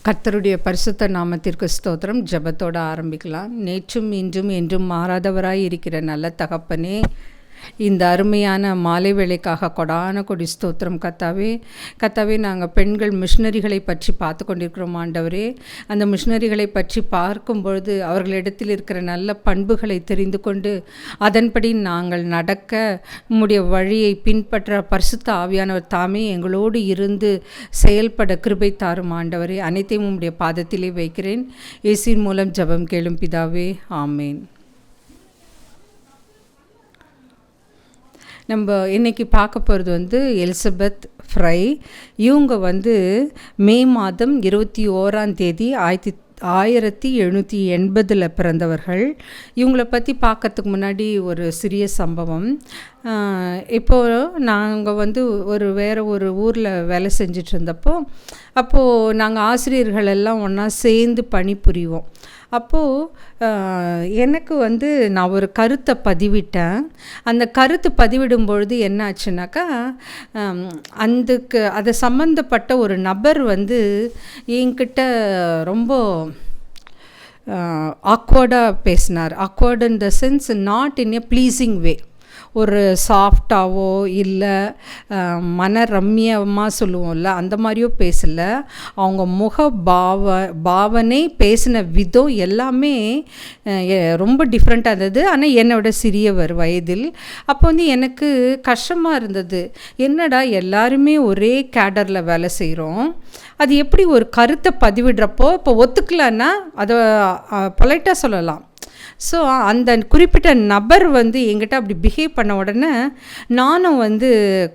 கர்த்தருடைய பரிசுத்த நாமத்திற்கு ஸ்தோத்திரம். ஜெபத்தோடு ஆரம்பிக்கலாம். நேற்றும் இன்றும் என்றும் மாறாதவராய் இருக்கிற நல்ல தகப்பனே, இந்த அருமையான மாலை வேளைக்காக கொடான கொடி ஸ்தோத்திரம் கர்த்தாவே. கர்த்தாவே, நாங்கள் பெண்கள் மிஷினரிகளை பற்றி பார்த்து கொண்டிருக்கிறோம் ஆண்டவரே. அந்த மிஷினரிகளை பற்றி பார்க்கும் பொழுது அவர்களிடத்தில் இருக்கிற நல்ல பண்புகளை தெரிந்து கொண்டு அதன்படி நாங்கள் நடக்க உம்முடைய வழியை பின்பற்ற பரிசுத்த ஆவியானவர் தாமே எங்களோடு இருந்து செயல்பட கிருபை தாரும் ஆண்டவரே. அனைத்தையும் உம்முடைய பாதத்திலே வைக்கிறேன். இயேசுவின் மூலம் ஜெபம் கேளும் பிதாவே, ஆமேன். நம்ம இன்றைக்கி பார்க்க போகிறது எலிசபெத் ஃப்ரை. இவங்க மே மாதம் 21 1780 பிறந்தவர்கள். இவங்களை பற்றி பார்க்கறதுக்கு முன்னாடி ஒரு சிறிய சம்பவம். இப்போது நாங்கள் வேறு ஒரு ஊரில் வேலை செஞ்சிட்டு இருந்தப்போ, அப்போது நாங்கள் ஆசிரியர்கள் எல்லாம் ஒன்றா சேர்ந்து பணிபுரிவோம். அப்போது எனக்கு நான் ஒரு கருத்தை பதிவிட்டேன். அந்த கருத்து பதிவிடும் பொழுது என்ன ஆச்சுனாக்கா, அதை சம்மந்தப்பட்ட ஒரு நபர் என்கிட்ட ரொம்ப ஆக்வர்டாக பேசினார். Awkward in the sense not in a pleasing way. ஒரு சாஃப்டாவோ இல்லை மனரம்யமாக சொல்லுவோம்ல, அந்த மாதிரியோ பேசலை. அவங்க பாவனை பேசின விதம் எல்லாமே ரொம்ப டிஃப்ரெண்ட்டாக இருந்தது. ஆனால் என்னோட சிறியவர் வயதில். அப்போ எனக்கு கஷ்டமாக இருந்தது. என்னடா எல்லாருமே ஒரே கேடரில் வேலை செய்கிறோம், அது எப்படி ஒரு கருத்தை பதிவிடுறப்போ இப்போ ஒத்துக்கலன்னா அதை பொலைட்டாக சொல்லலாம். ஸோ அந்த குறிப்பிட்ட நபர் என்கிட்ட அப்படி பிஹேவ் பண்ண உடனே நானும்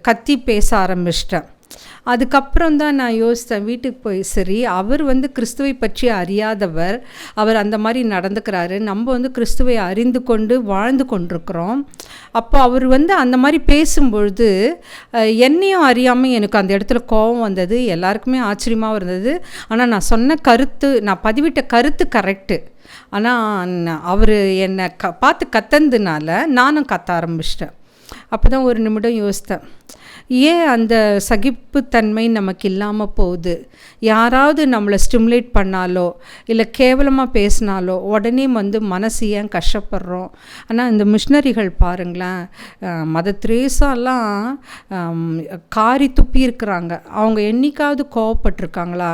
கத்தி பேச ஆரம்பிச்சிட்டேன். அதுக்கப்புறம் தான் நான் யோசித்தேன், வீட்டுக்கு போய் சரி, அவர் கிறிஸ்துவை பற்றி அறியாதவர், அவர் அந்த மாதிரி நடந்துக்கிறாரு, நம்ம கிறிஸ்துவை அறிந்து கொண்டு வாழ்ந்து கொண்டிருக்கிறோம். அப்போ அவர் அந்த மாதிரி பேசும்பொழுது என்னையும் அறியாமல் எனக்கு அந்த இடத்துல கோபம் வந்தது. எல்லாருக்குமே ஆச்சரியமாக இருந்தது. ஆனால் நான் சொன்ன கருத்து, நான் பதிவிட்ட கருத்து கரெக்டு. ஆனால் அவர் என்னை பார்த்து கத்தந்ததுனால நானும் கத்த ஆரம்பிச்சிட்டேன். அப்போ தான் ஒரு நிமிடம் யோசித்தேன், ஏன் அந்த சகிப்புத்தன்மை நமக்கு இல்லாமல் போகுது? யாராவது நம்மளை ஸ்டிமுலேட் பண்ணாலோ இல்லை கேவலமாக பேசினாலோ உடனே மனசு ஏன் கஷ்டப்படுறோம்? ஆனால் இந்த மிஷினரிகள் பாருங்களேன், மதர் தெரேசாலாம் காரி துப்பி இருக்கிறாங்க. அவங்க என்னைக்காவது கோவப்பட்டிருக்காங்களா?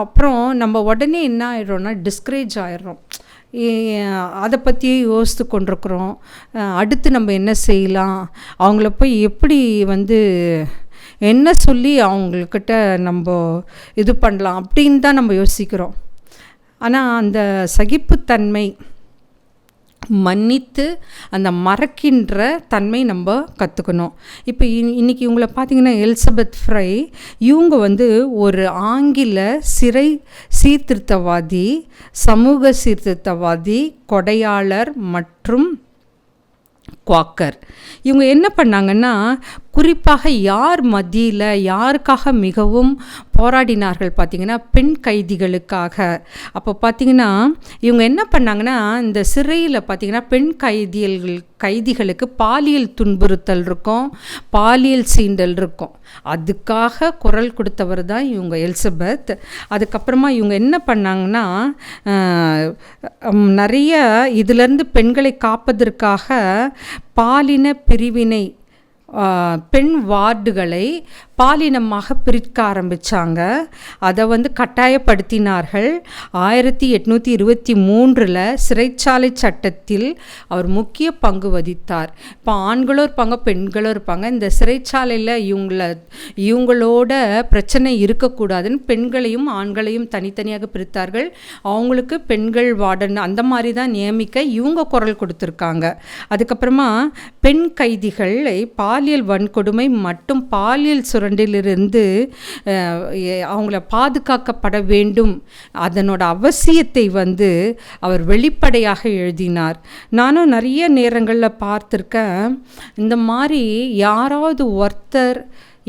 அப்புறம் நம்ம உடனே என்ன ஆயிடுறோம்னா டிஸ்கரேஜ் ஆயிடுறோம். அதை பற்றியே யோசித்து கொண்டிருக்கிறோம். அடுத்து நம்ம என்ன செய்யலாம், அவங்கள போய் எப்படி என்ன சொல்லி அவங்கக்கிட்ட நம்ம இது பண்ணலாம் அப்படின்னு தான் நம்ம யோசிக்கிறோம். ஆனால் அந்த சகிப்புத்தன்மை, மன்னித்து அந்த மறக்கின்ற தன்மை நம்ம கற்றுக்கணும். இப்போ இன்றைக்கி இவங்களை பார்த்திங்கன்னா எலிசபெத் ஃப்ரை, இவங்க ஒரு ஆங்கில சிறை சீர்திருத்தவாதி, சமூக சீர்திருத்தவாதி, கொடையாளர் மற்றும் குவாக்கர். இவங்க என்ன பண்ணாங்கன்னா, குறிப்பாக யார் மத்தியில் யாருக்காக மிகவும் போராடினார்கள் பார்த்திங்கன்னா, பெண் கைதிகளுக்காக. அப்போ பார்த்திங்கன்னா இவங்க என்ன பண்ணாங்கன்னா, இந்த சிறையில் பார்த்திங்கன்னா பெண் கைதிகளுக்கு பாலியல் துன்புறுத்தல் இருக்கும், பாலியல் சீண்டல் இருக்கும். அதுக்காக குரல் கொடுத்தவர் தான் இவங்க எலிசபெத். அதுக்கப்புறமா இவங்க என்ன பண்ணாங்கன்னா, நிறைய இதிலேருந்து பெண்களை காப்பதற்காக பாலின பிரிவினை, பெண் வார்டுகளை பாலினமாக பிரிக்க ஆரம்பித்தாங்க. அதை கட்டாயப்படுத்தினார்கள். 1823 சிறைச்சாலை சட்டத்தில் அவர் முக்கிய பங்கு வகித்தார். இப்போ ஆண்களும் இருப்பாங்க, பெண்களும் இருப்பாங்க. இந்த சிறைச்சாலையில் இவங்களோட பிரச்சனை இருக்கக்கூடாதுன்னு பெண்களையும் ஆண்களையும் தனித்தனியாக பிரித்தார்கள். அவங்களுக்கு பெண்கள் வார்டன் அந்த மாதிரி தான் நியமிக்க இவங்க குரல் கொடுத்துருக்காங்க. அதுக்கப்புறமா பெண் கைதிகளை பாலியல் வன்கொடுமை மற்றும் பாலியல் சுரண்டிலிருந்து அவங்கள பாதுகாக்கப்பட வேண்டும், அதனோட அவசியத்தை அவர் வெளிப்படையாக எழுதினார். நானும் நிறைய நேரங்களில் பார்த்துருக்கேன், இந்த மாதிரி யாராவது ஒருத்தர்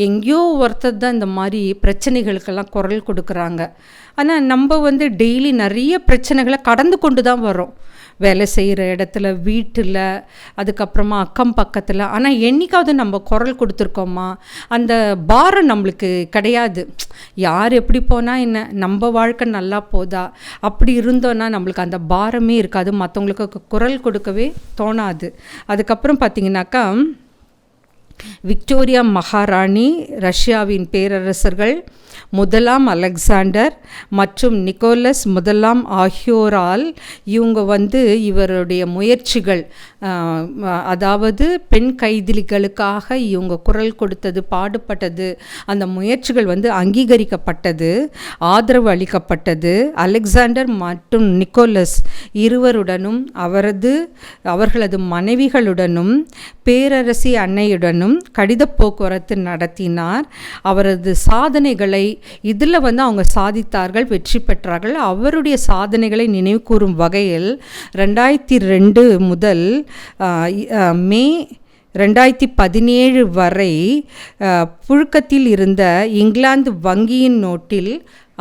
எங்கேயோ ஒருத்தர் தான் இந்த மாதிரி பிரச்சனைகளுக்கெல்லாம் குரல் கொடுக்குறாங்க. ஆனால் நம்ம டெய்லி நிறைய பிரச்சனைகளை கடந்து கொண்டு தான் வரோம். வேலை செய்கிற இடத்துல, வீட்டில், அதுக்கப்புறமா அக்கம் பக்கத்தில். ஆனால் என்றைக்காவது நம்ம குரல் கொடுத்துருக்கோமா? அந்த பாரம் நம்மளுக்கு கிடையாது. யார் எப்படி போனால் என்ன, நம்ம வாழ்க்கை நல்லா போதா, அப்படி இருந்தோன்னா நம்மளுக்கு அந்த பாரமே இருக்காது, மற்றவங்களுக்கு குரல் கொடுக்கவே தோணாது. அதுக்கப்புறம் பார்த்திங்கனாக்கா, விக்டோரியா மகாராணி, ரஷ்யாவின் பேரரசர்கள் முதலாம் அலெக்சாண்டர் மற்றும் நிக்கோலஸ் முதலாம் ஆகியோரால் இவருடைய முயற்சிகள், அதாவது பெண் கைதிகளுக்காக இவங்க குரல் கொடுத்தது, பாடுபட்டது, அந்த முயற்சிகள் அங்கீகரிக்கப்பட்டது, ஆதரவு அளிக்கப்பட்டது. அலெக்சாண்டர் மற்றும் நிக்கோலஸ் இருவருடனும் அவர்களது மனைவிகளுடனும் பேரரசி அன்னையுடனும் கடித போக்குவரத்து நடத்தினார். அவரது சாதனைகளை இதில் அவங்க சாதித்தார்கள், வெற்றி பெற்றார்கள். அவருடைய சாதனைகளை நினைவு கூறும் வகையில் 2002 முதல் மே 2017 வரை புழக்கத்தில் இருந்த இங்கிலாந்து வங்கியின் நோட்டில்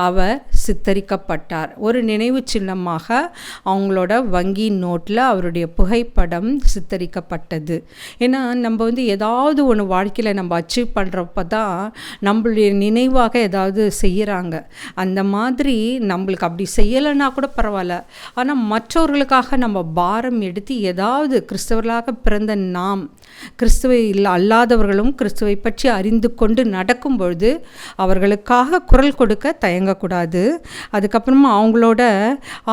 அவர் சித்தரிக்கப்பட்டார். ஒரு நினைவு சின்னமாக அவங்களோட வங்கி நோட்டில் அவருடைய புகைப்படம் சித்தரிக்கப்பட்டது. ஏன்னா நம்ம ஏதாவது ஒன்று வாழ்க்கையில் நம்ம அச்சீவ் பண்ணுறப்ப தான் நம்மளுடைய நினைவாக ஏதாவது செய்கிறாங்க. அந்த மாதிரி நம்மளுக்கு அப்படி செய்யலைன்னா கூட பரவாயில்ல, ஆனால் மற்றவர்களுக்காக நம்ம பாரம் எடுத்து ஏதாவது கிறிஸ்தவர்களாக பிறந்த நாம், கிறிஸ்துவை அல்லாதவர்களும் கிறிஸ்துவை பற்றி அறிந்து கொண்டு நடக்கும் பொழுது அவர்களுக்காக குரல் கொடுக்க தயங்கக்கூடாது. அதுக்கப்புறமா அவங்களோட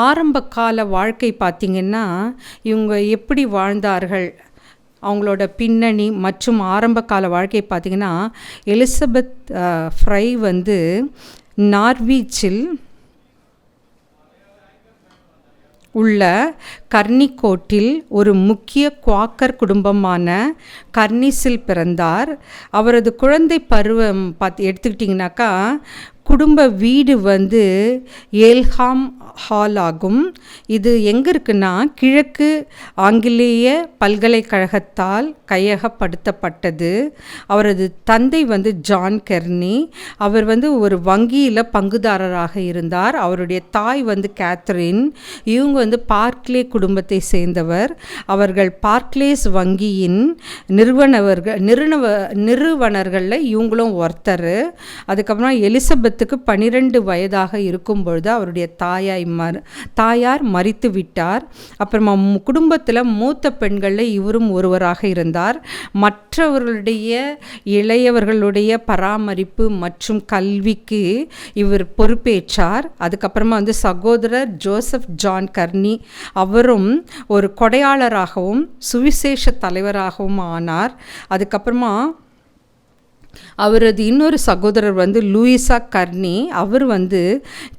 ஆரம்ப கால வாழ்க்கை பார்த்திங்கன்னா, இவங்க எப்படி வாழ்ந்தார்கள், அவங்களோட பின்னணி மற்றும் ஆரம்ப கால வாழ்க்கை பார்த்திங்கன்னா, எலிசபெத் ஃப்ரை நார்விச்சில் உள்ள கர்னிகோட்டில் ஒரு முக்கிய குவாக்கர் குடும்பமான கர்னிஸில் பிறந்தார். அவரது குழந்தை பருவம் எடுத்துக்கிட்டிங்கனாக்கா, குடும்ப வீடு ஏல்ஹாம் ஹால் ஆகும். இது எங்கே இருக்குன்னா, கிழக்கு ஆங்கிலேய பல்கலைக்கழகத்தால் கையகப்படுத்தப்பட்டது. அவரது தந்தை ஜான் கெர்னி. அவர் ஒரு வங்கியில் பங்குதாரராக இருந்தார். அவருடைய தாய் கேத்ரின். இவங்க பார்க்லே குடும்பத்தை சேர்ந்தவர். அவர்கள் பார்க்லேஸ் வங்கியின் நிறுவனர்களில் இவங்களும் ஒருத்தர். அதுக்கப்புறம் எலிசபெத்துக்கு 12 வயதாக இருக்கும் பொழுது அவருடைய தாயார் மரித்து விட்டார். அப்புறமா குடும்பத்தில் மூத்த பெண்களில் இவரும் ஒருவராக இருந்தார். மற்றவர்களுடைய இளையவர்களுடைய பராமரிப்பு மற்றும் கல்விக்கு இவர் பொறுப்பேற்றார். அதுக்கப்புறமா சகோதரர் ஜோசப் ஜான் கர்னி, அவரும் ஒரு கொடையாளராகவும் சுவிசேஷ தலைவராகவும் ஆனார். அதுக்கப்புறமா அவரது இன்னொரு சகோதரர் லூயிசா கர்னி. அவர்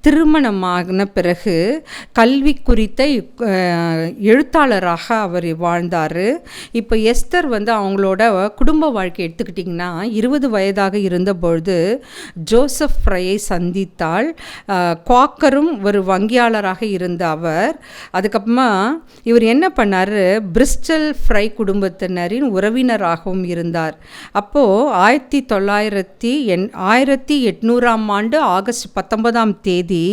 திருமணமான பிறகு கல்வி குறித்த எழுத்தாளராக அவர் வாழ்ந்தார். இப்போ எஸ்தர் அவங்களோட குடும்ப வாழ்க்கை எடுத்துக்கிட்டிங்கன்னா, 20 வயதாக இருந்தபொழுது ஜோசப் ஃப்ரையை சந்தித்தாள். குவாக்கரும் ஒரு வங்கியாளராக இருந்த அவர். அதுக்கப்புறமா இவர் என்ன பண்ணார், பிரிஸ்டல் ஃப்ரை குடும்பத்தினரின் உறவினராகவும் இருந்தார். அப்போது 1800 ஆகஸ்ட் 19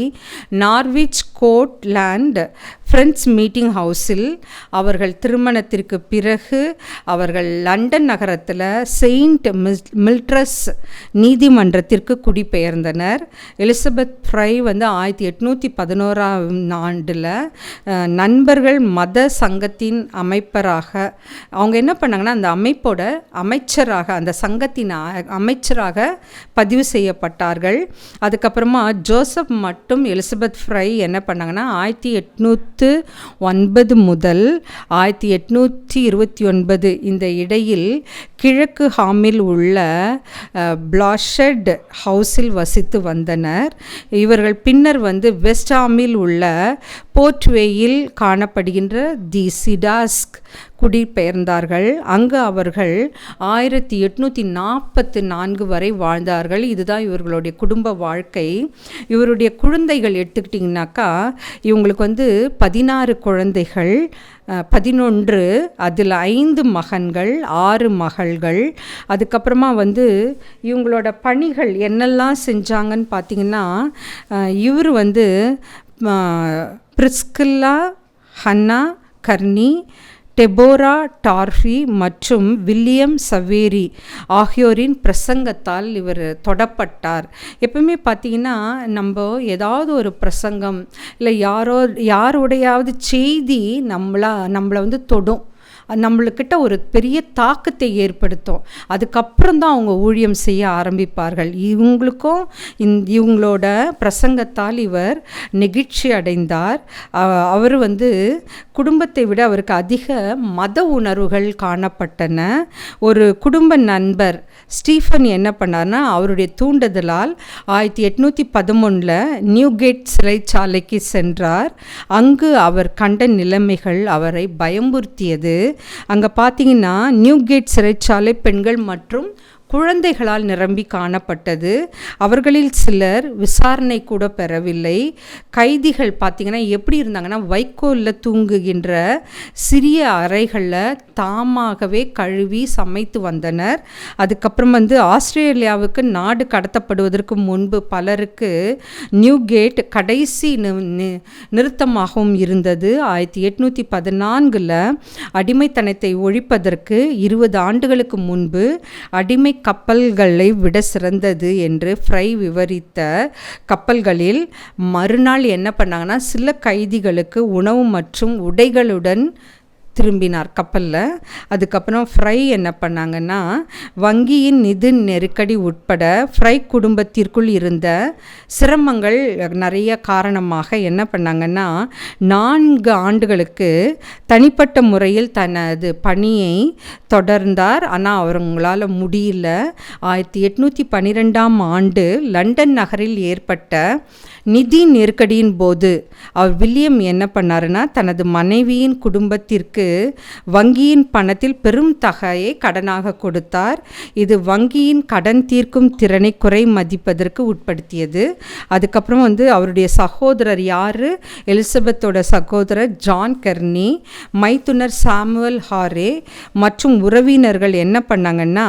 நார்விச் கோட்லேண்ட் ஃப்ரெண்ட்ஸ் மீட்டிங் ஹவுஸில் அவர்கள் திருமணத்திற்கு பிறகு அவர்கள் லண்டன் நகரத்தில் செயின்ட் மில்ட்ரஸ் நீதிமன்றத்திற்கு குடிபெயர்ந்தனர். எலிசபெத் ஃப்ரை 1811 நண்பர்கள் மத சங்கத்தின் அமைப்பராக அவங்க என்ன பண்ணாங்கன்னா, அந்த அமைப்போட அமைச்சராக, அந்த சங்கத்தின் அமைச்சராக பதிவு செய்யப்பட்டார்கள். அதுக்கப்புறமா ஜோசப் மற்றும் எலிசபெத் ஃப்ரை என்ன பண்ணாங்கன்னா, 1809 முதல் 1829 இந்த இடையில் கிழக்கு ஹாமில் உள்ள பிளாஷட் ஹவுஸில் வசித்து வந்தனர். இவர்கள் பின்னர் வெஸ்ட் ஹாமில் உள்ள போர்ட்வேயில் காணப்படுகின்ற தி சிடாஸ்க் குடிபெயர்ந்தார்கள். அங்கு அவர்கள் 1844 வரை வாழ்ந்தார்கள். இதுதான் இவர்களுடைய குடும்ப வாழ்க்கை. இவருடைய குழந்தைகள் எடுத்துக்கிட்டிங்கனாக்கா, இவங்களுக்கு 16 குழந்தைகள், 11, அதில் 5 மகன்கள், 6 மகள்கள். அதுக்கப்புறமா இவங்களோட பணிகள் என்னெல்லாம் செஞ்சாங்கன்னு பார்த்திங்கன்னா, இவர் பிரிஸ்கில்லா, ஹன்னா, கர்னி, டெபோரா டார்ஃபி மற்றும் வில்லியம் சவேரி ஆகியோரின் பிரசங்கத்தால் இவர் தொடப்பட்டார். எப்பவுமே பார்த்திங்கன்னா நம்ம ஏதாவது ஒரு பிரசங்கம் இல்லை யாரோடையாவது செய்தி நம்மளை வந்து தொடும், நம்மளுக்கிட்ட ஒரு பெரிய தாக்கத்தை ஏற்படுத்தும். அதுக்கப்புறம் தான் அவங்க ஊழியம் செய்ய ஆரம்பிப்பார்கள். இவங்களோட பிரசங்கத்தால் இவர் நெகிழ்ச்சி அடைந்தார். அவர் வந்து குடும்பத்தை விட அவருக்கு அதிக மத உணர்வுகள் காணப்பட்டன. ஒரு குடும்ப நண்பர் ஸ்டீஃபன் என்ன பண்ணார்னா, அவருடைய தூண்டுதலால் 1811 நியூகேட் சிறைச்சாலைக்கு சென்றார். அங்கு அவர் கண்ட நிலைமைகள் அவரை பயமுறுத்தியது. அங்கே பார்த்தீங்கன்னா நியூகேட் சிறைச்சாலை பெண்கள் மற்றும் குழந்தைகளால் நிரம்பி காணப்பட்டது. அவர்களில் சிலர் விசாரணை கூட பெறவில்லை. கைதிகள் பார்த்திங்கன்னா எப்படி இருந்தாங்கன்னா, வைக்கோலில் தூங்குகின்ற சிறிய அறைகளில் தாமாகவே கழுவி சமைத்து வந்தனர். அதுக்கப்புறம் வந்து ஆஸ்திரேலியாவுக்கு நாடு கடத்தப்படுவதற்கு முன்பு பலருக்கு நியூகேட் கடைசி நிறுத்தமாகவும் இருந்தது. 1814 அடிமைத்தனத்தை ஒழிப்பதற்கு 20 ஆண்டுகளுக்கு முன்பு அடிமை கப்பல்களை விட சிறந்தது என்று ஃப்ரை விவரித்த கப்பல்களில் மறுநாள் என்ன பண்ணாங்கன்னா, சில கைதிகளுக்கு உணவு மற்றும் உடைகளுடன் திரும்பினார் கப்பலில். அதுக்கப்புறம் ஃப்ரை என்ன பண்ணாங்கன்னா, வங்கியின் நிதி நெருக்கடி உட்பட ஃப்ரை குடும்பத்திற்குள் இருந்த சிரமங்கள் நிறைய காரணமாக என்ன பண்ணாங்கன்னா, 4 ஆண்டுகளுக்கு தனிப்பட்ட முறையில் தனது பணியை தொடர்ந்தார். ஆனால் அவங்களால முடியல. 1812 ஆண்டு லண்டன் நகரில் ஏற்பட்ட நிதி நெருக்கடியின் போது அவர் வில்லியம் என்ன பண்ணாருன்னா, தனது மனைவியின் குடும்பத்திற்கு வங்கியின் பணத்தில் பெரும் தொகையை கடனாக கொடுத்தார். இது வங்கியின் கடன் தீர்க்கும் திறனை குறை மதிப்பதற்கு உட்படுத்தியது. அதுக்கப்புறம் வந்து அவருடைய சகோதரர் யார், எலிசபெத்தோட சகோதரர் ஜான் கெர்னி, மைத்துனர் சாமுவல் ஹாரே மற்றும் உறவினர்கள் என்ன பண்ணாங்கன்னா,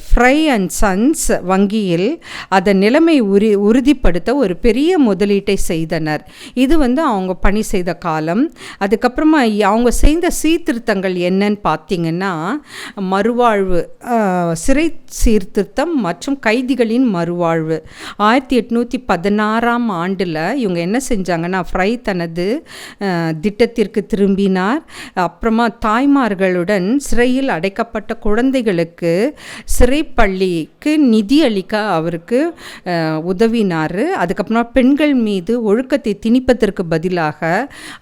ஃப்ரை அண்ட் சன்ஸ் வங்கியில் அதன் நிலைமை உறுதிப்படுத்த ஒரு பெரிய முதலீட்டை செய்தனர். இது வந்து அவங்க பணி செய்த காலம். அதுக்கப்புறமா அவங்க செய்த சீர்திருத்தங்கள் என்னன்னு பார்த்தீங்கன்னா, மறுவாழ்வு, சிறை சீர்திருத்தம் மற்றும் கைதிகளின் மறுவாழ்வு. 1816 ஆண்டில் இவங்க என்ன செஞ்சாங்கன்னா, ஃப்ரை தனது திட்டத்திற்கு திரும்பினார். அப்புறமா தாய்மார்களுடன் சிறையில் அடைக்கப்பட்ட குழந்தைகளுக்கு சிறைப்பள்ளிக்கு நிதி அளிக்க அவருக்கு உதவினார். அதுக்கப்புறம் பெண்கள் மீது ஒழுக்கத்தை திணிப்பதற்கு பதிலாக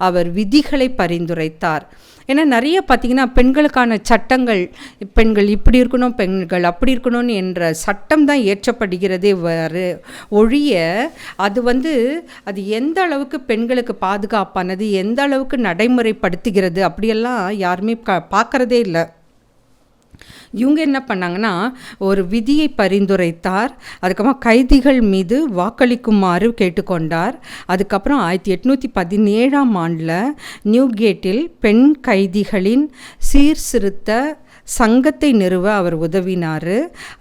அவர் விதிகளை பரிந்துரைத்தார். ஏன்னா நிறைய பார்த்திங்கன்னா பெண்களுக்கான சட்டங்கள், பெண்கள் இப்படி இருக்கணும், பெண்கள் அப்படி இருக்கணும்னு என்ற சட்டம் தான் ஏற்றப்படுகிறதே ஒழிய அது எந்த அளவுக்கு பெண்களுக்கு பாதுகாப்பானது, எந்த அளவுக்கு நடைமுறைப்படுத்துகிறது அப்படியெல்லாம் யாருமே பார்க்குறதே இல்லை. இவங்க என்ன பண்ணாங்கன்னா, ஒரு விதியை பரிந்துரைத்தார். அதுக்கப்புறம் கைதிகள் மீது வாக்களிக்குமாறு கேட்டுக்கொண்டார். அதுக்கப்புறம் 1817 ஆண்டில் நியூகேட்டில் பெண் கைதிகளின் சீர்திருத்த சங்கத்தை நிறுவ அவர் உதவினார்.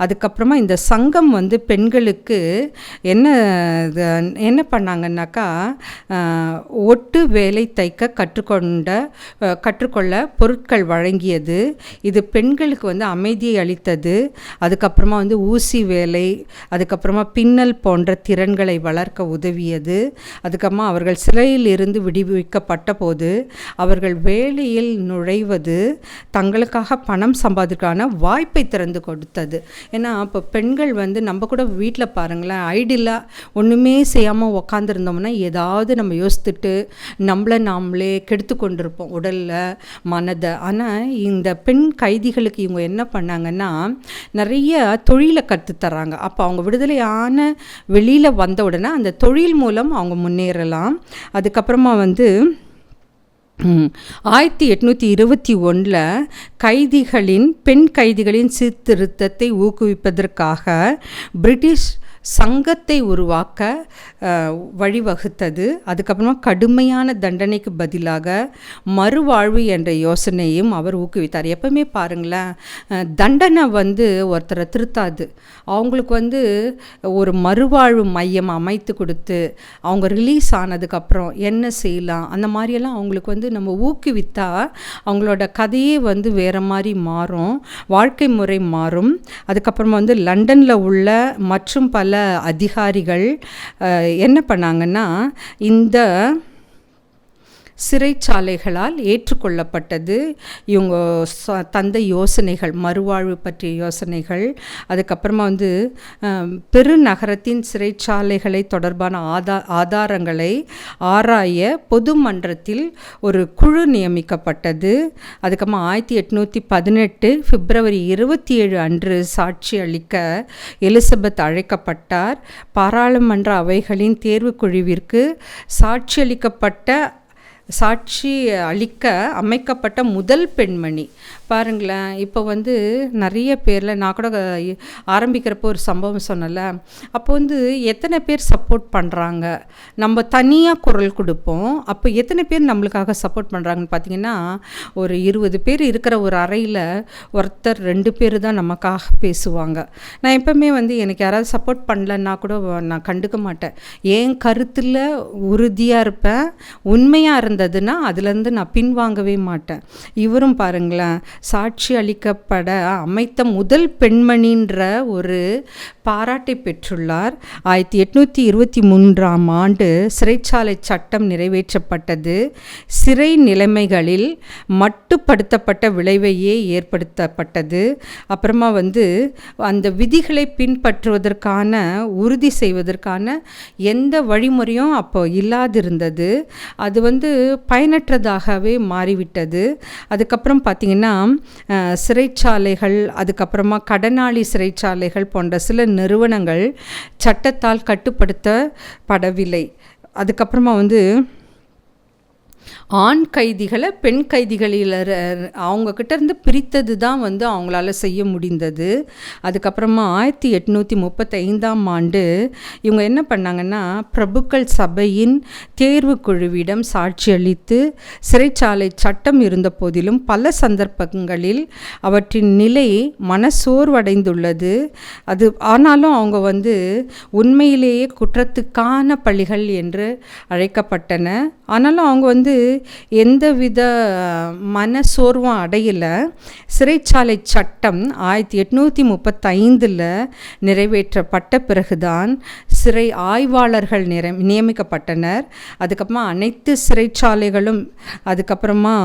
அதுக்கப்புறமா இந்த சங்கம் வந்து பெண்களுக்கு என்ன பண்ணாங்கன்னாக்கா, ஒட்டு வேலை தைக்க கற்றுக்கொள்ள பொருட்கள் வழங்கியது. இது பெண்களுக்கு வந்து அமைதியை அளித்தது. அதுக்கப்புறமா வந்து ஊசி வேலை, அதுக்கப்புறமா பின்னல் போன்ற திறன்களை வளர்க்க உதவியது. அதுக்கப்புறமா அவர்கள் சிறையில் இருந்து விடுவிக்கப்பட்ட போது அவர்கள் வேலையில் நுழைவது தங்களுக்காக பணம் சம்பாதிக்கான வாய்ப்பை திறந்து கொடுத்தது. ஏன்னா இப்போ பெண்கள் வந்து நம்ம கூட வீட்டில் பாருங்களேன், ஐடியலாக ஒன்றுமே செய்யாமல் உக்காந்துருந்தோம்னா ஏதாவது நம்ம யோசித்துட்டு நாமளே கெடுத்து கொண்டிருப்போம் உடலில், மனதை. ஆனால் இந்த பெண் கைதிகளுக்கு இவங்க என்ன பண்ணாங்கன்னா, நிறைய தொழிலை கற்றுத்தராங்க. அப்போ அவங்க விடுதலையான வெளியில் வந்த உடனே அந்த தொழில் மூலம் அவங்க முன்னேறலாம். அதுக்கப்புறமா வந்து 1821 பெண் கைதிகளின் சீர்திருத்தத்தை ஊக்குவிப்பதற்காக பிரிட்டிஷ் சங்கத்தை உருவாக்க வழிவகுத்தது. அதுக்கப்புறமா கடுமையான தண்டனைக்கு பதிலாக மறுவாழ்வு என்ற யோசனையும் அவர் ஊக்குவித்தார். எப்பவுமே பாருங்களேன், தண்டனை ஒருத்தரை திருத்தாது. அவங்களுக்கு ஒரு மறுவாழ்வு மையம் அமைத்து கொடுத்து அவங்க ரிலீஸ் ஆனதுக்கப்புறம் என்ன செய்யலாம் அந்த மாதிரியெல்லாம் அவங்களுக்கு நம்ம ஊக்குவித்தா அவங்களோட கதையே வேறு மாதிரி மாறும், வாழ்க்கை முறை மாறும். அதுக்கப்புறமா லண்டனில் உள்ள மற்றும் பல அதிகாரிகள் என்ன பண்ணாங்கன்னா, இந்த சிறைச்சாலைகளால் ஏற்றுக்கொள்ளப்பட்டது இவங்க தந்த யோசனைகள், மறுவாழ்வு பற்றிய யோசனைகள். அதுக்கப்புறமா பெருநகரத்தின் சிறைச்சாலைகளை தொடர்பான ஆதாரங்களை ஆராய பொது மன்றத்தில் ஒரு குழு நியமிக்கப்பட்டது. அதுக்கப்புறமா 1818 பிப்ரவரி 27 அன்று சாட்சி அளிக்க எலிசபெத் அழைக்கப்பட்டார். பாராளுமன்ற அவைகளின் தேர்வுக்குழுவிற்கு சாட்சி அளிக்க அமைக்கப்பட்ட முதல் பெண்மணி. பாருங்களேன், இப்போ நிறைய பேரில் நான் கூட ஆரம்பிக்கிறப்போ ஒரு சம்பவம் சொன்னல, அப்போ எத்தனை பேர் சப்போர்ட் பண்ணுறாங்க, நம்ம தனியாக குரல் கொடுப்போம், அப்போ எத்தனை பேர் நம்மளுக்காக சப்போர்ட் பண்ணுறாங்கன்னு பார்த்தீங்கன்னா, ஒரு 20 பேர் இருக்கிற ஒரு அறையில் ஒருத்தர் 2 பேர் தான் நமக்காக பேசுவாங்க. நான் எப்போவுமே எனக்கு யாராவது சப்போர்ட் பண்ணலன்னா கூட நான் கண்டுக்க மாட்டேன். என் கருத்தில் உறுதியாக இருப்பேன். உண்மையாக இருந்ததுன்னா அதுலேருந்து நான் பின்வாங்கவே மாட்டேன். இவரும் பாருங்களேன், சாட்சி அளிக்கப்பட அமைத்த முதல் பெண்மணின்ற ஒரு பாராட்டை பெற்றுள்ளார். 1823ஆம் ஆண்டு சிறைச்சாலை சட்டம் நிறைவேற்றப்பட்டது. சிறை நிலைமைகளில் மட்டுப்படுத்தப்பட்ட விளைவையே ஏற்படுத்தப்பட்டது. அப்புறமா அந்த விதிகளை பின்பற்றுவதற்கான உறுதி செய்வதற்கான எந்த வழிமுறையும் அப்போ இல்லாதிருந்தது. அது பயனற்றதாகவே மாறிவிட்டது. அதுக்கப்புறம் பார்த்திங்கன்னா, சிறைச்சாலைகள், அதுக்கப்புறமா கடனாளி சிறைச்சாலைகள் போன்ற சில நிறுவனங்கள் சட்டத்தால் கட்டுப்படுத்தப்படவில்லை. அதுக்கப்புறமா ஆண் கைதிகளை பெண் கைதிகளில் அவங்கக்கிட்ட இருந்து பிரித்தது தான் அவங்களால செய்ய முடிந்தது. அதுக்கப்புறமா 1835ஆம் ஆண்டு இவங்க என்ன பண்ணாங்கன்னா, பிரபுக்கள் சபையின் தேர்வு குழுவிடம் சாட்சி அளித்து சிறைச்சாலை சட்டம் இருந்த போதிலும் பல சந்தர்ப்பங்களில் அவற்றின் நிலை மனசோர்வடைந்துள்ளது. ஆனாலும் அவங்க உண்மையிலேயே குற்றத்துக்கான பள்ளிகள் என்று அழைக்கப்பட்டன. ஆனாலும் அவங்க எந்தவித மனசோர்வும் அடையலை. சிறைச்சாலை சட்டம் 1835 நிறைவேற்றப்பட்ட பிறகுதான் சிறை ஆய்வாளர்கள் நியமிக்கப்பட்டனர். அதுக்கப்புறமா அனைத்து சிறைச்சாலைகளும் அதுக்கப்புறமா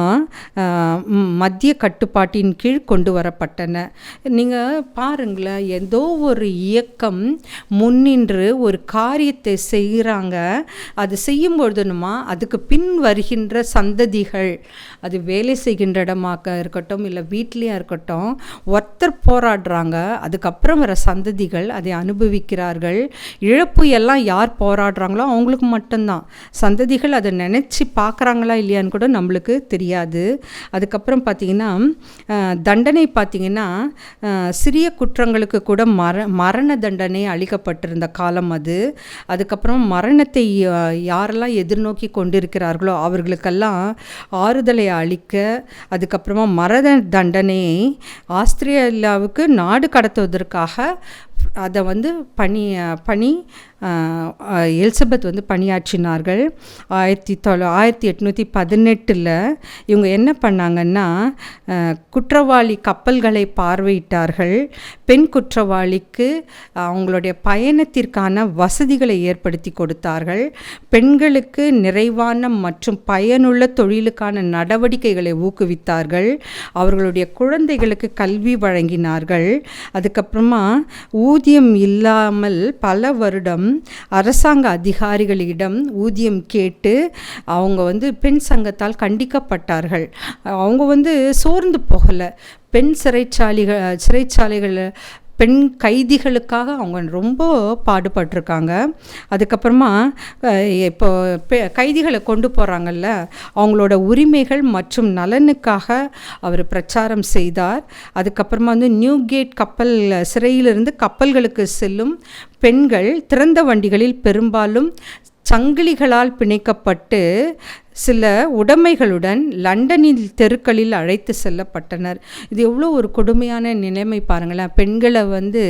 மத்திய கட்டுப்பாட்டின் கீழ் கொண்டு வரப்பட்டன. நீங்கள் பாருங்களேன், ஏதோ ஒரு இயக்கம் முன்னின்று ஒரு காரியத்தை செய்கிறாங்க. அது செய்யும்பொழுதுமா அதுக்கு பின் வருகின்ற சந்ததிகள், அது வேலை செய்கின்ற இடமாக இருக்கட்டும் இல்லை வீட்லேயே இருக்கட்டும், ஒருத்தர் போராடுறாங்க, அதுக்கப்புறம் வர சந்ததிகள் அதை அனுபவிக்கிறார்கள். இழப்பு எல்லாம் யார் போராடுறாங்களோ அவங்களுக்கு மட்டும்தான். சந்ததிகள் அதை நினச்சி பார்க்குறாங்களா இல்லையான்னு கூட நம்மளுக்கு தெரியாது. அதுக்கப்புறம் பார்த்திங்கன்னா, தண்டனை பார்த்திங்கன்னா சிறிய குற்றங்களுக்கு கூட மரண தண்டனை அளிக்கப்பட்டிருந்த காலம் அது. அதுக்கப்புறம் மரணத்தை யாரெல்லாம் எதிர்நோக்கி கொண்டிருக்கிறார்களோ அவர்களுக்கெல்லாம் ஆறுதலை அளிக்க, அதுக்கப்புறமா மரண தண்டனையை ஆஸ்திரேலியாவுக்கு நாடு கடத்துவதற்காக அதை எலிசபெத் பணியாற்றினார்கள். 1818 இவங்க என்ன பண்ணாங்கன்னா, குற்றவாளி கப்பல்களை பார்வையிட்டார்கள். பெண் குற்றவாளிக்கு அவங்களுடைய பயணத்திற்கான வசதிகளை ஏற்படுத்தி கொடுத்தார்கள். பெண்களுக்கு நிறைவான மற்றும் பயனுள்ள தொழிலுக்கான நடவடிக்கைகளை ஊக்குவித்தார்கள். அவர்களுடைய குழந்தைகளுக்கு கல்வி வழங்கினார்கள். அதுக்கப்புறமா ஊதியம் இல்லாமல் பல வருடம் அரசாங்க அதிகாரிகளிடம் ஊதியம் கேட்டு அவங்க பெண் சங்கத்தால் கண்டிக்கப்பட்டார்கள். அவங்க சோர்ந்து போகலை. சிறைச்சாலைகள் பெண் கைதிகளுக்காக அவங்க ரொம்ப பாடுபட்டிருக்காங்க. அதுக்கப்புறமா இப்போ கைதிகளை கொண்டு போகிறாங்கல்ல, அவங்களோட உரிமைகள் மற்றும் நலனுக்காக அவர் பிரச்சாரம் செய்தார். அதுக்கப்புறமா வந்து நியூ கேட் கப்பல் சிறையிலிருந்து கப்பல்களுக்கு செல்லும் பெண்கள் திறந்த வண்டிகளில் பெரும்பாலும் சங்கிலிகளால் பிணைக்கப்பட்டு சில உடைமைகளுடன் லண்டனில் தெருக்களில் அழைத்து செல்லப்பட்டனர். இது எவ்வளோ ஒரு கொடுமையான நிலைமை பாருங்களேன். பெண்களை வந்து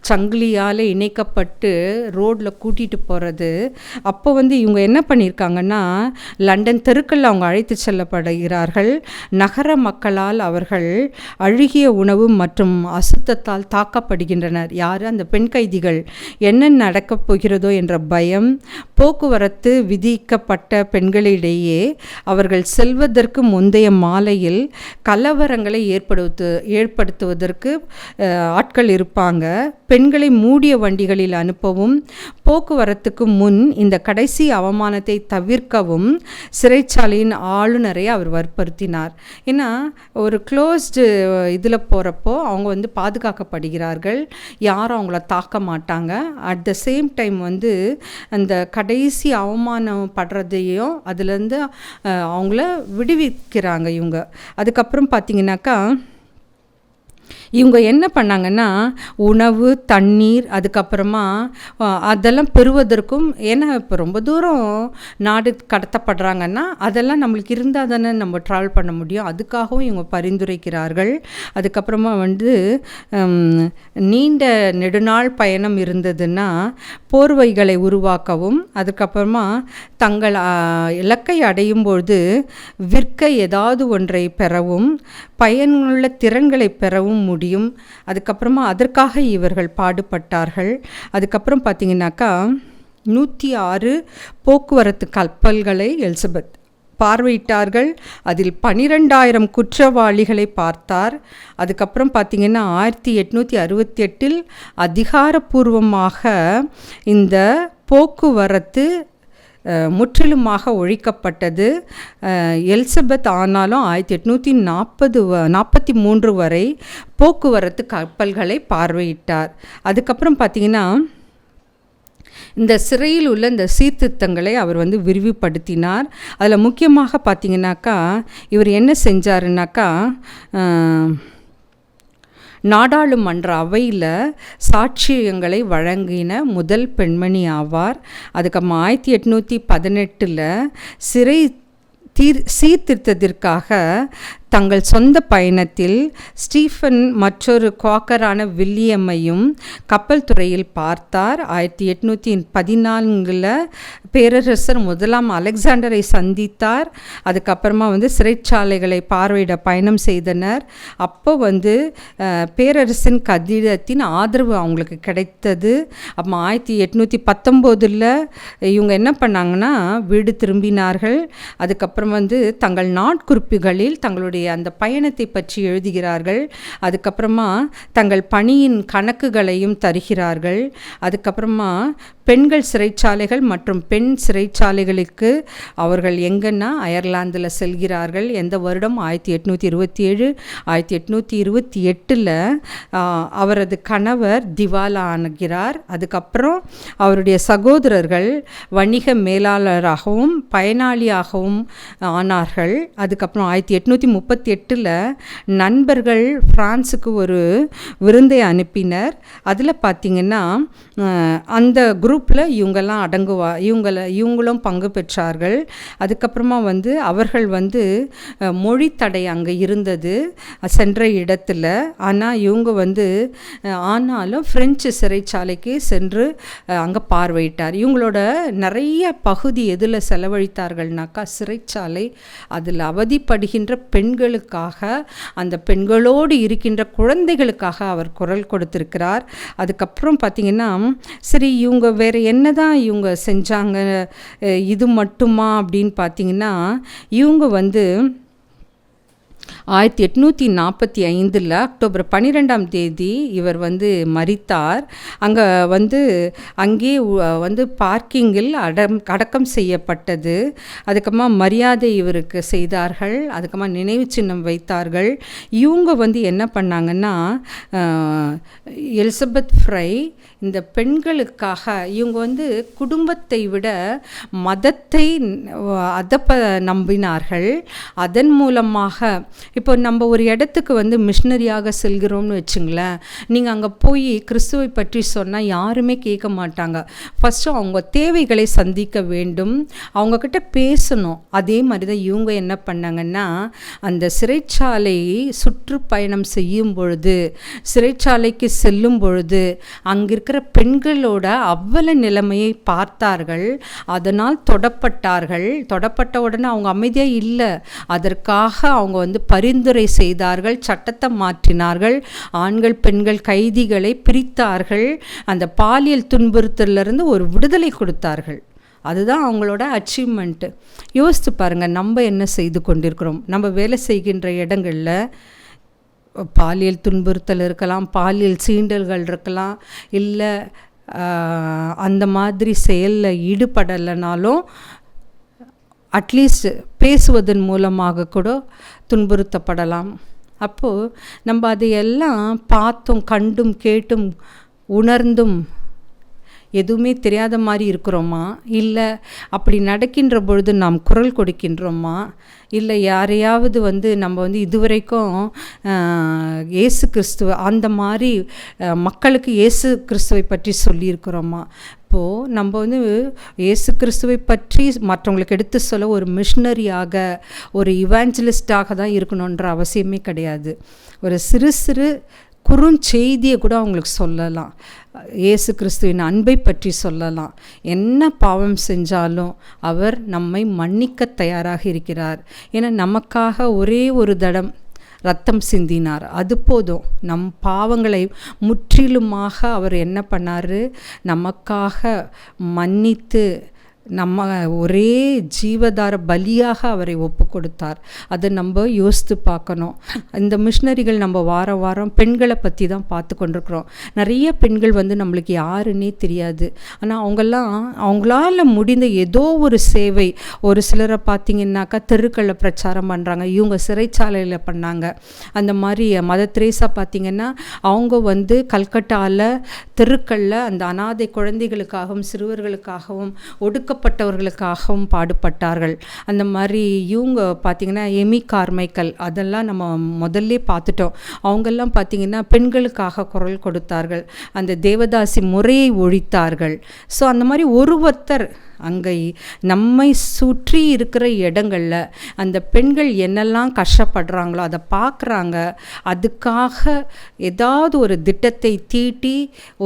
சங்கிலியால் இணைக்கப்பட்டு ரோட்டில் கூட்டிகிட்டு போகிறது. அப்போ வந்து இவங்க என்ன பண்ணியிருக்காங்கன்னா, லண்டன் தெருக்களில் அவங்க அழைத்து செல்லப்படுகிறார்கள். நகர மக்களால் அவர்கள் அழுகிய உணவு மற்றும் அசுத்தத்தால் தாக்கப்படுகின்றனர். யார்? அந்த பெண் கைதிகள். என்ன நடக்கப் போகிறதோ என்ற பயம். போக்குவரத்து விதிக்கப்பட்ட பெண்களிடையே அவர்கள் செல்வதற்கு முந்தைய மாலையில் கலவரங்களை ஏற்படுத்துவதற்கு ஆட்கள் இருப்பாங்க. பெண்களை மூடிய வண்டிகளில் அனுப்பவும் போக்குவரத்துக்கு முன் இந்த கடைசி அவமானத்தை தவிர்க்கவும் சிறைச்சாலையின் ஆளுநரை அவர் வற்புறுத்தினார். ஏன்னா ஒரு க்ளோஸ்டு இதில் போகிறப்போ அவங்க வந்து பாதுகாக்கப்படுகிறார்கள், யாரும் அவங்கள தாக்க மாட்டாங்க. அட் த சேம் டைம் வந்து அந்த கடைசி அவமானம் படுறதையும் அதுலேருந்து அவங்கள விடுவிக்கிறாங்க இவங்க. அதுக்கப்புறம் பார்த்திங்கனாக்கா இவங்க என்ன பண்ணாங்கன்னா, உணவு, தண்ணீர், அதுக்கப்புறமா அதெல்லாம் பெறுவதற்கும், ஏன்னா இப்போ ரொம்ப தூரம் நாடு கடத்தப்படுறாங்கன்னா அதெல்லாம் நம்மளுக்கு இருந்தால் தானே நம்ம ட்ராவல் பண்ண முடியும். அதுக்காகவும் இவங்க பரிந்துரைக்கிறார்கள். அதுக்கப்புறமா வந்து நீண்ட நெடுநாள் பயணம் இருந்ததுன்னா போர்வைகளை உருவாக்கவும், அதுக்கப்புறமா தங்கள் இலக்கை அடையும் பொழுது விற்க ஏதாவது ஒன்றை பெறவும், பயனுள்ள திறன்களை பெறவும் முடியும். அதுக்கப்புறமா அதற்காக இவர்கள் பாடுபட்டார்கள். அதுக்கப்புறம் பார்த்திங்கனாக்கா 106 போக்குவரத்து கப்பல்களை எலிசபெத் பார்வையிட்டார்கள். அதில் 12,000 குற்றவாளிகளை பார்த்தார். அதுக்கப்புறம் பார்த்திங்கன்னா 1868 அதிகாரப்பூர்வமாக இந்த போக்குவரத்து முற்றிலுமாக ஒழிக்கப்பட்டது. எலிசபெத் ஆனாலும் 1843 வரை போக்குவரத்து கப்பல்களை பார்வையிட்டார். அதுக்கப்புறம் பார்த்திங்கன்னா இந்த சிறையில் உள்ள இந்த சீர்திருத்தங்களை அவர் வந்து விரிவுபடுத்தினார். அதில் முக்கியமாக பார்த்திங்கனாக்கா இவர் என்ன செஞ்சாருனாக்கா, நாடாளுமன்ற அவையில் சாட்சியங்களை வழங்கின முதல் பெண்மணி ஆவார். அதுக்கப்புறம் 1818 சிறை சீர்திருத்தத்திற்காக தங்கள் சொந்த பயணத்தில் ஸ்டீஃபன் மற்றொரு குவாக்கரான வில்லியமையும் கப்பல் துறையில் பார்த்தார். 1814 பேரரசர் முதலாம் அலெக்சாண்டரை சந்தித்தார். அதுக்கப்புறமா வந்து சிறைச்சாலைகளை பார்வையிட பயணம் செய்தனர். அப்போ வந்து பேரரசின் கட்டிடத்தின் ஆதரவு அவங்களுக்கு கிடைத்தது. அப்போ 1819 இவங்க என்ன பண்ணாங்கன்னா வீடு திரும்பினார்கள். அதுக்கப்புறம் வந்து தங்கள் நாட்குறிப்புகளில் தங்களுடைய அந்த பயணத்தை பற்றி எழுதுகிறார்கள். அதுக்கப்புறமா தங்கள் பணியின் கணக்குகளையும் தருகிறார்கள். அதுக்கப்புறமா பெண்கள் சிறைச்சாலைகள் மற்றும் பெண் சிறைச்சாலைகளுக்கு அவர்கள் எங்கன்னா அயர்லாந்தில் செல்கிறார்கள். எந்த வருடம்? 1827. 1828 அவரது கணவர் திவாலா ஆகிறார். அதுக்கப்புறம் அவருடைய சகோதரர்கள் வணிக மேலாளராகவும் பயனாளியாகவும் ஆனார்கள். அதுக்கப்புறம் 1838 நண்பர்கள் பிரான்ஸுக்கு ஒரு விருந்தை அனுப்பினர். அதில் பார்த்திங்கன்னா அந்த குரூப்பில் இவங்கெல்லாம் இவங்களும் பங்கு பெற்றார்கள். அதுக்கப்புறமா வந்து அவர்கள் வந்து மொழி தடை அங்கே இருந்தது சென்ற இடத்துல. ஆனால் இவங்க வந்து ஆனாலும் பிரெஞ்சு சிறைச்சாலைக்கு சென்று அங்கே பார்வையிட்டார். இவங்களோட நிறைய பகுதி எதில் செலவழித்தார்கள்னாக்கா சிறைச்சாலை. அதில் அவதிப்படுகின்ற பெண்களுக்காக, அந்த பெண்களோடு இருக்கின்ற குழந்தைகளுக்காக அவர் குரல் கொடுத்திருக்கிறார். அதுக்கப்புறம் பார்த்திங்கன்னா சரி இவங்க வேறு என்ன தான் இவங்க செஞ்சாங்க, இது மட்டுமா அப்படின்னு பார்த்திங்கன்னா இவங்க வந்து 1845 அக்டோபர் 12ஆம் தேதி இவர் மரித்தார். அங்கே பார்க்கிங்கில் அடக்கம் செய்யப்பட்டது. அதுக்கப்புறமா மரியாதை இவருக்கு செய்தார்கள். அதுக்கப்புறமா நினைவு சின்னம் வைத்தார்கள். இவங்க என்ன பண்ணாங்கன்னா, எலிசபெத் ஃப்ரை இந்த பெண்களுக்காக இவங்க குடும்பத்தை விட மதத்தை நம்பினார்கள். அதன் மூலமாக இப்போ நம்ம ஒரு இடத்துக்கு மிஷினரியாக செல்கிறோம்னு வச்சுங்களேன், நீங்கள் அங்கே போய் கிறிஸ்துவை பற்றி சொன்னால் யாருமே கேட்க மாட்டாங்க. ஃபஸ்ட்டு அவங்க தேவைகளை சந்திக்க வேண்டும், அவங்கக்கிட்ட பேசணும். அதே மாதிரி தான் இவங்க என்ன பண்ணாங்கன்னா, அந்த சிறைச்சாலையை சுற்றுப்பயணம் செய்யும் பொழுது, சிறைச்சாலைக்கு செல்லும் பொழுது அங்கிருக்கிற பெண்களோட அவ்வள நிலைமையை பார்த்தார்கள். அதனால் தொடப்பட்ட உடனே அவங்க அமைதியாக இல்லை. அதற்காக அவங்க பரிந்துரை செய்தார்கள், சட்டத்தை மாற்றினார்கள், ஆண்கள் பெண்கள் கைதிகளை பிரித்தார்கள், அந்த பாலியல் துன்புறுத்தலிருந்து ஒரு விடுதலை கொடுத்தார்கள். அதுதான் அவங்களோட அச்சீவ்மெண்ட்டு. யோசித்து பாருங்கள், நம்ம என்ன செய்து கொண்டிருக்கிறோம். நம்ம வேலை செய்கின்ற இடங்களில் பாலியல் துன்புறுத்தல் இருக்கலாம், பாலியல் சீண்டல்கள் இருக்கலாம், இல்லை அந்த மாதிரி செயலில் ஈடுபடலைனாலும் அட்லீஸ்ட் பேசுவதன் மூலமாக கூட துன்புறுத்தப்படலாம். அப்போது நம்ம அதையெல்லாம் பார்த்தும் கண்டும் கேட்டும் உணர்ந்தும் எதுவுமே தெரியாத மாதிரி இருக்கிறோமா, இல்லை அப்படி நடக்கின்ற பொழுது நாம் குரல் கொடுக்கின்றோமா, இல்லை யாரையாவது நம்ம இதுவரைக்கும் இயேசு கிறிஸ்துவ அந்த மாதிரி மக்களுக்கு இயேசு கிறிஸ்துவை பற்றி சொல்லியிருக்கிறோமா? இப்போது நம்ம இயேசு கிறிஸ்துவை பற்றி மற்றவங்களுக்கு எடுத்து சொல்ல ஒரு மிஷினரியாக, ஒரு இவாஞ்சலிஸ்டாக தான் இருக்கணுன்ற அவசியமே கிடையாது. ஒரு சிறு குறுஞ்செய்தியை கூட அவங்களுக்கு சொல்லலாம். இயேசு கிறிஸ்துவின் அன்பை பற்றி சொல்லலாம். என்ன பாவம் செஞ்சாலும் அவர் நம்மை மன்னிக்க தயாராக இருக்கிறார். ஏன்னா நமக்காக ஒரே ஒரு தடம் ரத்தம் சிந்தினார், அது போதும். நம் பாவங்களை முற்றிலுமாக அவர் என்ன பண்ணார், நமக்காக மன்னித்து நம்ம ஒரே ஜீவதார பலியாக அவரை ஒப்பு கொடுத்தார். அதை நம்ம யோசித்து பார்க்கணும். இந்த மிஷினரிகள் நம்ம வாரம் பெண்களை பற்றி தான் பார்த்து கொண்டிருக்கிறோம். நிறைய பெண்கள் நம்மளுக்கு யாருன்னே தெரியாது. ஆனால் அவங்களால முடிந்த ஏதோ ஒரு சேவை. ஒரு சிலரை பார்த்திங்கன்னாக்கா தெருக்களில் பிரச்சாரம் பண்ணுறாங்க, இவங்க சிறைச்சாலையில் பண்ணாங்க. அந்த மாதிரி மதர் தெரேசா பார்த்திங்கன்னா அவங்க கல்கட்டாவில் தெருக்களில் அந்த அனாதை குழந்தைகளுக்காகவும் சிறுவர்களுக்காகவும் ஒடுக்கப்பட்டவர்களுக்காகவும் பாடுபட்டார்கள். அந்த மாதிரி இவங்க பார்த்திங்கன்னா எமி கார்மைக்கல், அதெல்லாம் நம்ம முதல்ல பார்த்துட்டோம். அவங்கெல்லாம் பார்த்திங்கன்னா பெண்களுக்காக குரல் கொடுத்தார்கள், அந்த தேவதாசி முறையை ஒழித்தார்கள். ஸோ அந்த மாதிரி ஒருத்தர் அங்கே நம்மை சுற்றி இருக்கிற இடங்களில் அந்த பெண்கள் என்னெல்லாம் கஷ்டப்படுறாங்களோ அதை பார்க்குறாங்க. அதுக்காக ஏதாவது ஒரு திட்டத்தை தீட்டி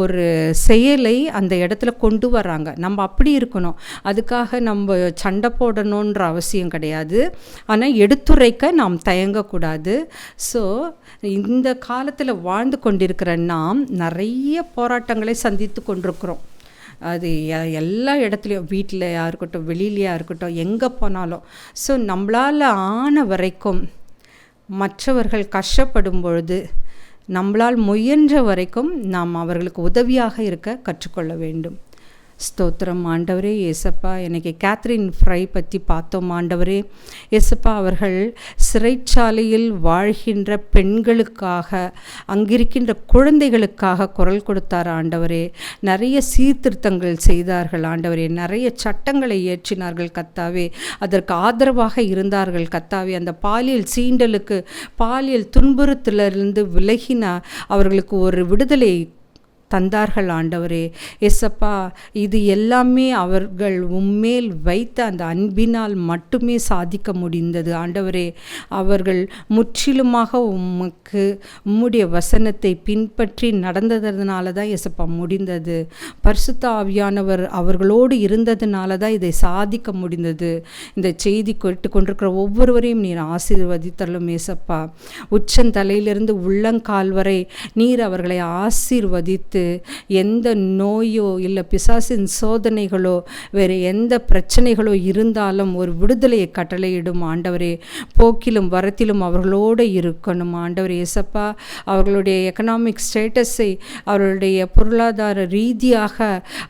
ஒரு செயலை அந்த இடத்துல கொண்டு வராங்க. நம்ம அப்படி இருக்கணும். அதுக்காக நம்ம சண்டை போடணுன்ற அவசியம் கிடையாது. ஆனால் எடுத்துரைக்க நாம் தயங்கக்கூடாது. ஸோ இந்த காலத்தில் வாழ்ந்து கொண்டிருக்கிற நாம் நிறைய போராட்டங்களை சந்தித்து கொண்டிருக்கிறோம். அது எல்லா இடத்துலையும், வீட்டிலையாக இருக்கட்டும், வெளியிலையாக இருக்கட்டும், எங்கே போனாலும். ஸோ நம்மளால் ஆன வரைக்கும் மற்றவர்கள் கஷ்டப்படும் பொழுது நம்மளால் முயன்ற வரைக்கும் நாம் அவர்களுக்கு உதவியாக இருக்க கற்றுக்கொள்ள வேண்டும். ஸ்தோத்திரம் ஆண்டவரே. ஏசப்பா, எனக்கு கேத்ரின் ஃப்ரை பற்றி பார்த்தோம் ஆண்டவரே. ஏசப்பா, அவர்கள் சிறைச்சாலையில் வாழ்கின்ற பெண்களுக்காக, அங்கிருக்கின்ற குழந்தைகளுக்காக குரல் கொடுத்தார் ஆண்டவரே. நிறைய சீர்திருத்தங்கள் செய்தார்கள் ஆண்டவரே. நிறைய சட்டங்களை இயற்றினார்கள் கர்த்தாவே. அதற்கு ஆதரவாக இருந்தார்கள் கர்த்தாவே. அந்த பாலியல் சீண்டலுக்கு, பாலியல் துன்புறுத்தலிருந்து விலகின அவர்களுக்கு ஒரு விடுதலை தந்தார்கள் ஆண்டவரே. எசப்பா, இது எல்லாமே அவர்கள் உம்மேல் வைத்த அந்த அன்பினால் மட்டுமே சாதிக்க முடிந்தது ஆண்டவரே. அவர்கள் முற்றிலுமாக உம்முடைய வசனத்தை பின்பற்றி நடந்ததுனால தான் எசப்பா முடிந்தது. பரிசுத்த ஆவியானவர் அவர்களோடு இருந்ததுனால தான் இதை சாதிக்க முடிந்தது. இந்த செய்தி கேட்டுக்கொண்டிருக்கிற ஒவ்வொருவரையும் நீர் ஆசீர்வதித்தள்ளும் ஏசப்பா. உச்சந்தலையிலிருந்து உள்ளங்கால் வரை நீர் அவர்களை ஆசீர்வதித்து விடுவித்து, எந்த நோயோ இல்லை பிசாசின் சோதனைகளோ வேறு எந்த பிரச்சனைகளோ இருந்தாலும் ஒரு விடுதலையை கட்டளையிடும் ஆண்டவரே. போக்கிலும் வரத்திலும் அவர்களோடு இருக்கணும் ஆண்டவரே. இயேசப்பா, அவர்களுடைய எக்கனாமிக் ஸ்டேட்டஸை, அவர்களுடைய பொருளாதார ரீதியாக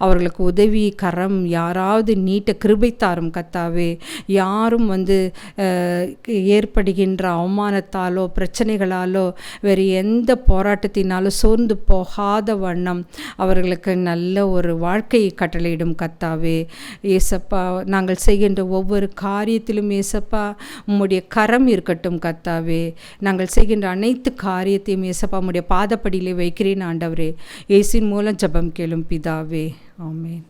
அவர்களுக்கு உதவி கரம் யாராவது நீட்ட கிருபை தாரும் கர்த்தாவே. யாரும் ஏற்படுகின்ற அவமானத்தாலோ பிரச்சனைகளாலோ வேறு எந்த போராட்டத்தினாலும் சோர்ந்து போகாத வண்ணம் அவர்களுக்கு நல்ல ஒரு வாழ்க்கையை கட்டளையிடும் கர்த்தாவே. ஏசப்பா, நாங்கள் செய்கின்ற ஒவ்வொரு காரியத்திலும் ஏசப்பா உம்முடைய கரம் இருக்கட்டும் கர்த்தாவே. நாங்கள் செய்கின்ற அனைத்து காரியத்தையும் ஏசப்பா உம்முடைய பாதப்படியிலே வைக்கிறேன் ஆண்டவரே. இயேசுவின் மூலம் ஜெபம் கேளும் பிதாவே. ஆமென்.